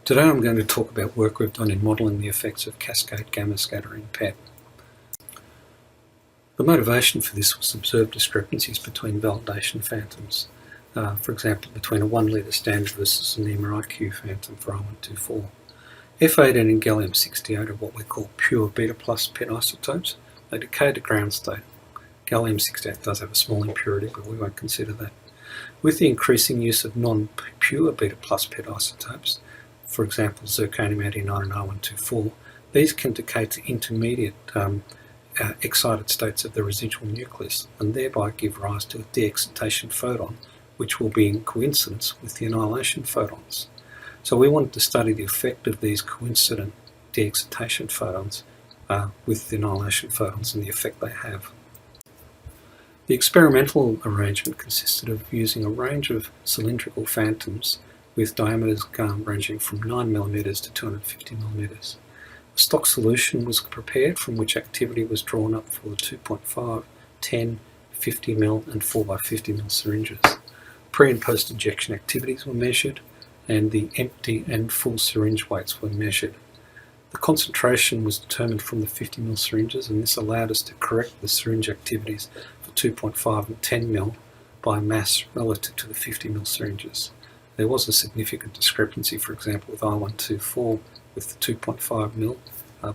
Today I'm going to talk about work we've done in modelling the effects of cascade gamma scattering PET. The motivation for this was to observe discrepancies between validation phantoms, for example between a 1 litre standard versus an MRIQ phantom for I124. F18 and gallium-68 are what we call pure beta plus PET isotopes. They decay to ground state. Gallium-68 does have a small impurity, but we won't consider that. With the increasing use of non-pure beta plus PET isotopes, for example zirconium-89 and I124, these can decay to intermediate excited states of the residual nucleus and thereby give rise to a de-excitation photon, which will be in coincidence with the annihilation photons. So we wanted to study the effect of these coincident de-excitation photons with the annihilation photons and the effect they have. The experimental arrangement consisted of using a range of cylindrical phantoms with diameters ranging from 9mm to 250mm. A stock solution was prepared from which activity was drawn up for the 2.5, 10, 50ml and 4x50ml syringes. Pre and post injection activities were measured and the empty and full syringe weights were measured. The concentration was determined from the 50ml syringes, and this allowed us to correct the syringe activities for 2.5 and 10ml by mass relative to the 50ml syringes. There was a significant discrepancy, for example, with I124 with the 2.5ml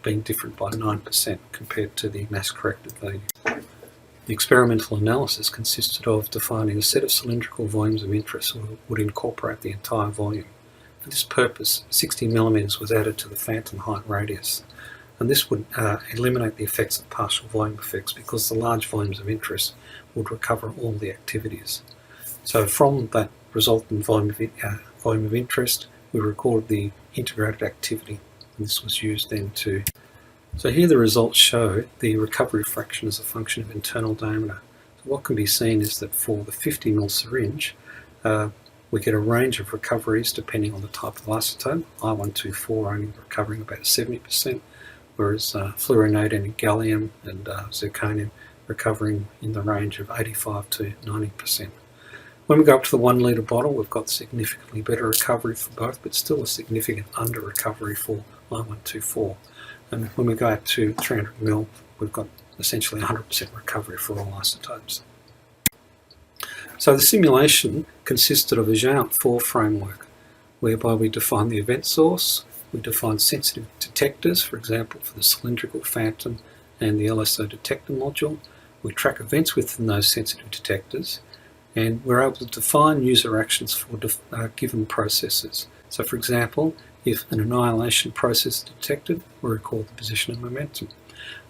being different by 9% compared to the mass-corrected value. The experimental analysis consisted of defining a set of cylindrical volumes of interest that would incorporate the entire volume. For this purpose, 60mm was added to the phantom height radius, and this would eliminate the effects of partial volume effects because the large volumes of interest would recover all the activities. So from that resultant volume of interest, we recorded the integrated activity, and this was used then to... So here the results show the recovery fraction as a function of internal diameter. So what can be seen is that for the 50ml syringe, we get a range of recoveries depending on the type of isotope. I124 only recovering about 70%, whereas fluorinated and gallium and zirconium recovering in the range of 85 to 90%. When we go up to the 1 litre bottle, we've got significantly better recovery for both, but still a significant under recovery for I124. And when we go out to 300ml, we've got essentially 100% recovery for all isotopes. So the simulation consisted of a Giant 4 framework, whereby we define the event source, we define sensitive detectors, for example for the cylindrical phantom and the LSO detector module. We track events within those sensitive detectors, and we're able to define user actions for given processes. So for example, if an annihilation process is detected, we record the position and momentum.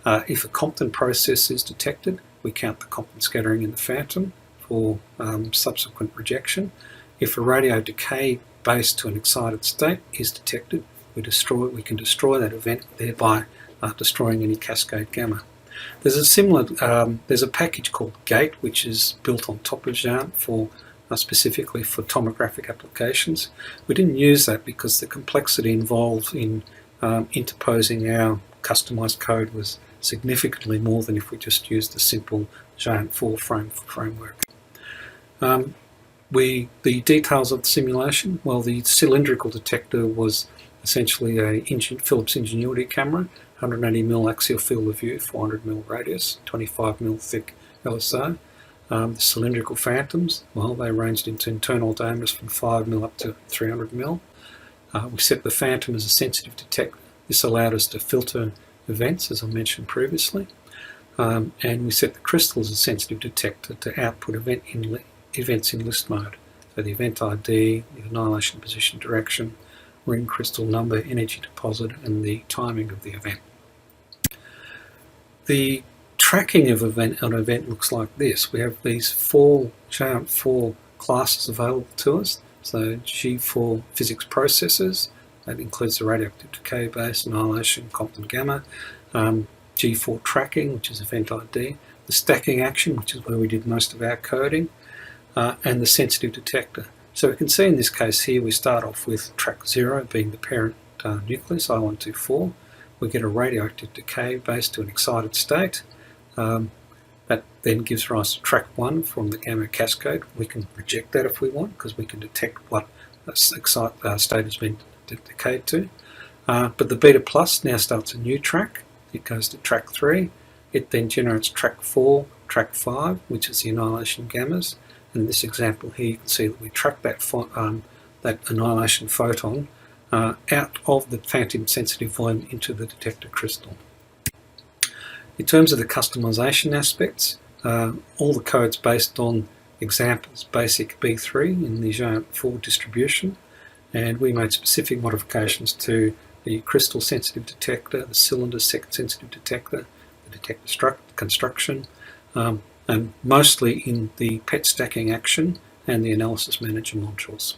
If a Compton process is detected, we count the Compton scattering in the phantom for subsequent rejection. If a radio decay based to an excited state is detected, we can destroy that event, thereby destroying any cascade gamma. There's a similar, there's a package called GATE, which is built on top of Giant for specifically for tomographic applications. We didn't use that because the complexity involved in interposing our customized code was significantly more than if we just used the simple Giant 4 framework. The details of the simulation, well, the cylindrical detector was essentially a Philips Ingenuity camera, 180mm axial field of view, 400mm radius, 25mm thick LSO. The cylindrical phantoms, well, they ranged into internal diameters from 5mm up to 300mm. We set the phantom as a sensitive detector. This allowed us to filter events, as I mentioned previously. And we set the crystal as a sensitive detector to output events in list mode. So the event ID, the annihilation position direction, ring crystal number, energy deposit, and the timing of the event. The tracking of an event looks like this. We have these Giant 4 classes available to us. So G4 physics processes, that includes the radioactive decay base, annihilation, Compton gamma, G4 tracking, which is event ID, the stacking action, which is where we did most of our coding, and the sensitive detector. So we can see in this case here we start off with track 0 being the parent nucleus, I124. We get a radioactive decay based to an excited state. That then gives rise to track 1 from the gamma cascade. We can reject that if we want, because we can detect what state has been decayed to. But the beta plus now starts a new track. It goes to track 3. It then generates track 4, track 5, which is the annihilation gammas. And in this example here, you can see that we track that annihilation photon out of the phantom-sensitive volume into the detector crystal. In terms of the customization aspects, all the code's based on examples basic B3 in the giant 4 distribution, and we made specific modifications to the crystal sensitive detector, the cylinder sensitive detector, the detector construction, and mostly in the PET stacking action and the analysis manager modules.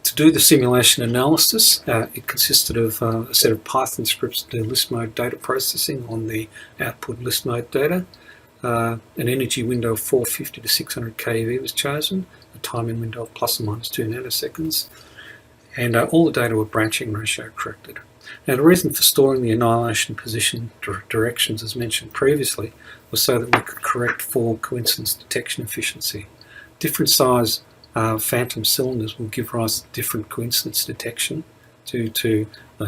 To do the simulation analysis, it consisted of a set of Python scripts to do list mode data processing on the output list mode data. An energy window of 450 to 600 keV was chosen, a timing window of plus or minus 2 nanoseconds, and all the data were branching ratio corrected. Now, the reason for storing the annihilation position directions, as mentioned previously, was so that we could correct for coincidence detection efficiency. Different size phantom cylinders will give rise to different coincidence detection due to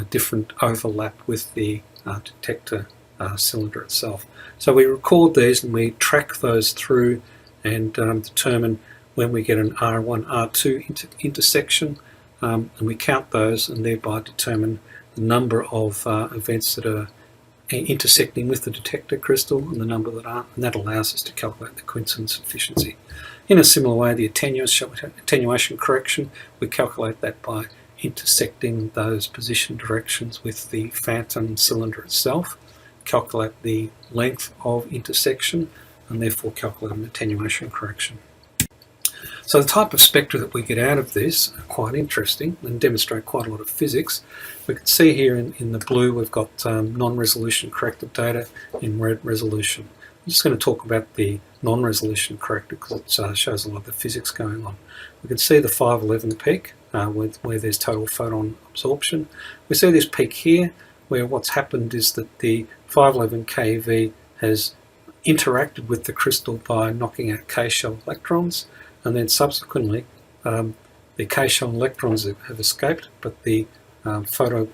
different overlap with the detector cylinder itself. So we record these and we track those through and determine when we get an R1, R2 intersection, and we count those and thereby determine the number of events that are intersecting with the detector crystal and the number that aren't, and that allows us to calculate the coincidence efficiency. In a similar way, the attenuation correction, we calculate that by intersecting those position directions with the phantom cylinder itself, calculate the length of intersection, and therefore calculate an attenuation correction. So the type of spectra that we get out of this are quite interesting and demonstrate quite a lot of physics. We can see here in the blue we've got non-resolution corrected data, in red resolution. I'm just going to talk about the non-resolution corrected because it shows a lot of the physics going on. We can see the 511 peak where there's total photon absorption. We see this peak here where what's happened is that the 511 keV has interacted with the crystal by knocking out K-shell electrons, and then subsequently the K-shell electrons have escaped, but the photo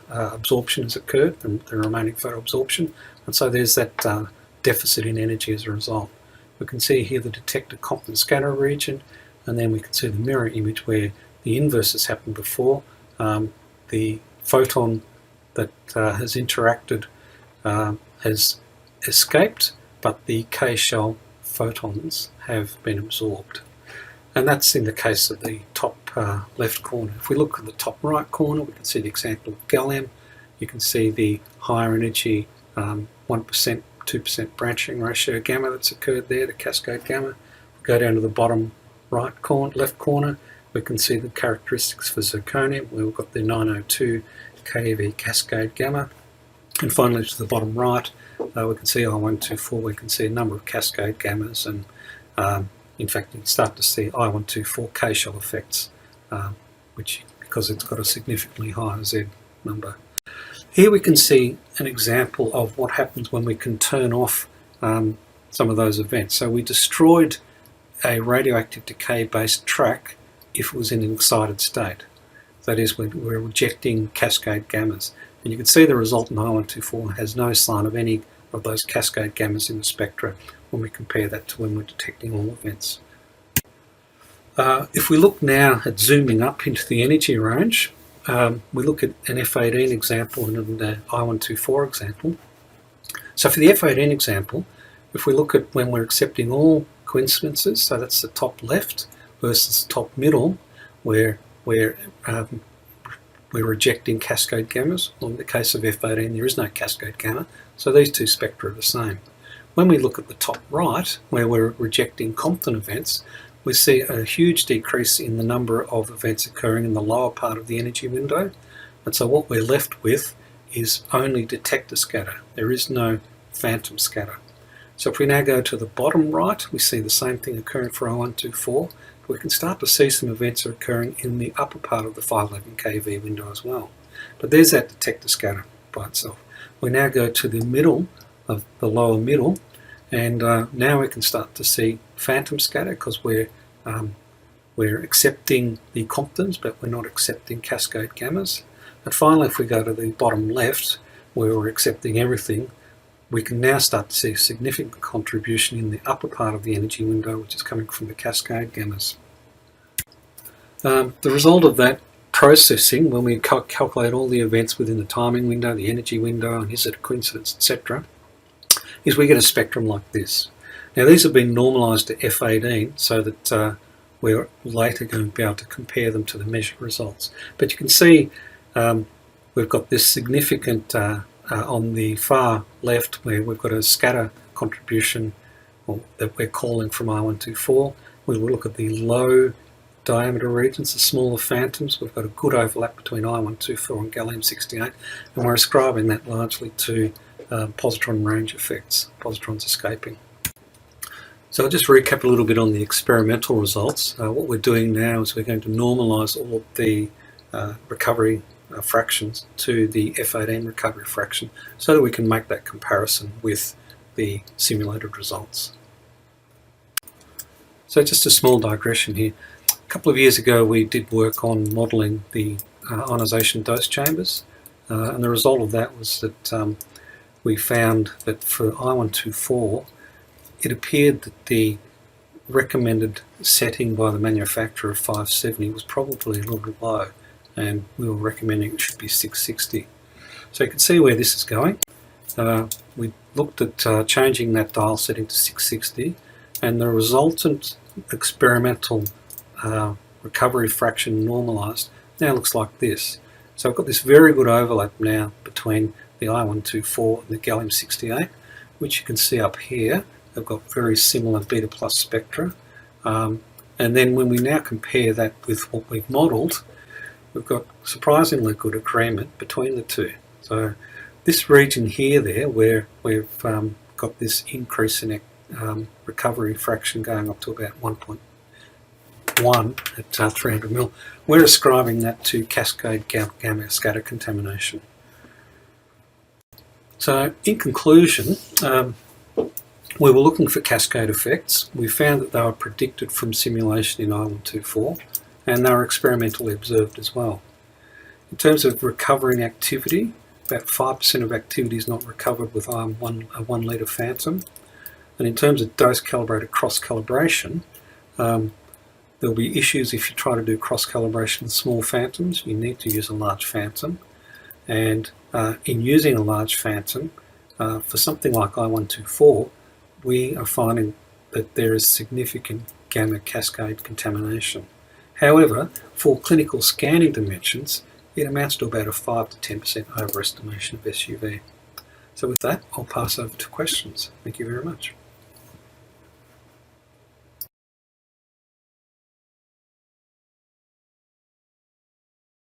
absorption has occurred, the remaining photo absorption, and so there's that deficit in energy as a result. We can see here the detector Compton scatter region, and then we can see the mirror image where the inverse has happened before. The photon that has interacted has escaped, but the K-shell photons have been absorbed. And that's in the case of the top left corner. If we look at the top right corner, we can see the example of gallium. You can see the higher energy 1%, 2% branching ratio gamma that's occurred there, the cascade gamma. We go down to the bottom left corner, we can see the characteristics for zirconium, where we've got the 902 keV cascade gamma. And finally to the bottom right, we can see I124, we can see a number of cascade gammas, and in fact you can start to see I124 K-shell effects, which because it's got a significantly higher Z number. Here we can see an example of what happens when we can turn off some of those events. So we destroyed a radioactive decay-based track if it was in an excited state. That is, we're rejecting cascade gammas. And you can see the result in I124 has no sign of any of those cascade gammas in the spectra when we compare that to when we're detecting all events. If we look now at zooming up into the energy range, we look at an F18 example and an I124 example. So for the F18 example, if we look at when we're accepting all coincidences, so that's the top left versus the top middle, where we're rejecting cascade gammas. Well, in the case of F18, there is no cascade gamma, so these two spectra are the same. When we look at the top right, where we're rejecting Compton events, we see a huge decrease in the number of events occurring in the lower part of the energy window. And so what we're left with is only detector scatter. There is no phantom scatter. So if we now go to the bottom right, we see the same thing occurring for I124. We can start to see some events occurring in the upper part of the 511 keV window as well. But there's that detector scatter by itself. We now go to the middle of the lower middle, and now we can start to see phantom scatter because we're we're accepting the Comptons, but we're not accepting cascade gammas. And finally, if we go to the bottom left, where we're accepting everything, we can now start to see a significant contribution in the upper part of the energy window, which is coming from the cascade gammas. The result of that processing, when we calculate all the events within the timing window, the energy window, and is it a coincidence, etc., is we get a spectrum like this. Now these have been normalised to F18 so that we're later going to be able to compare them to the measured results. But you can see we've got this significant on the far left where we've got a scatter contribution that we're calling from I124. We will look at the low diameter regions, the smaller phantoms. We've got a good overlap between I124 and gallium-68, and we're ascribing that largely to positron range effects, positrons escaping. So I'll just recap a little bit on the experimental results. What we're doing now is we're going to normalise all of the recovery fractions to the F18 recovery fraction so that we can make that comparison with the simulated results. So just a small digression here. A couple of years ago we did work on modelling the ionisation dose chambers, and the result of that was that we found that for I124 it appeared that the recommended setting by the manufacturer of 570 was probably a little bit low, and we were recommending it should be 660. So you can see where this is going. We looked at changing that dial setting to 660, and the resultant experimental recovery fraction normalised now looks like this. So I've got this very good overlap now between the I124 and the gallium-68, which you can see up here. They've got very similar beta plus spectra. And then when we now compare that with what we've modelled, we've got surprisingly good agreement between the two. So this region here where we've got this increase in recovery fraction going up to about 1.1 at 300 mil, we're ascribing that to cascade gamma scatter contamination. So in conclusion, we were looking for cascade effects. We found that they were predicted from simulation in I124, and they were experimentally observed as well. In terms of recovering activity, about 5% of activity is not recovered with a 1 litre phantom. And in terms of dose calibrated cross calibration, there'll be issues if you try to do cross calibration with small phantoms. You need to use a large phantom, and in using a large phantom for something like I124, we are finding that there is significant gamma cascade contamination. However, for clinical scanning dimensions, it amounts to about a 5 to 10% overestimation of SUV. So with that, I'll pass over to questions. Thank you very much.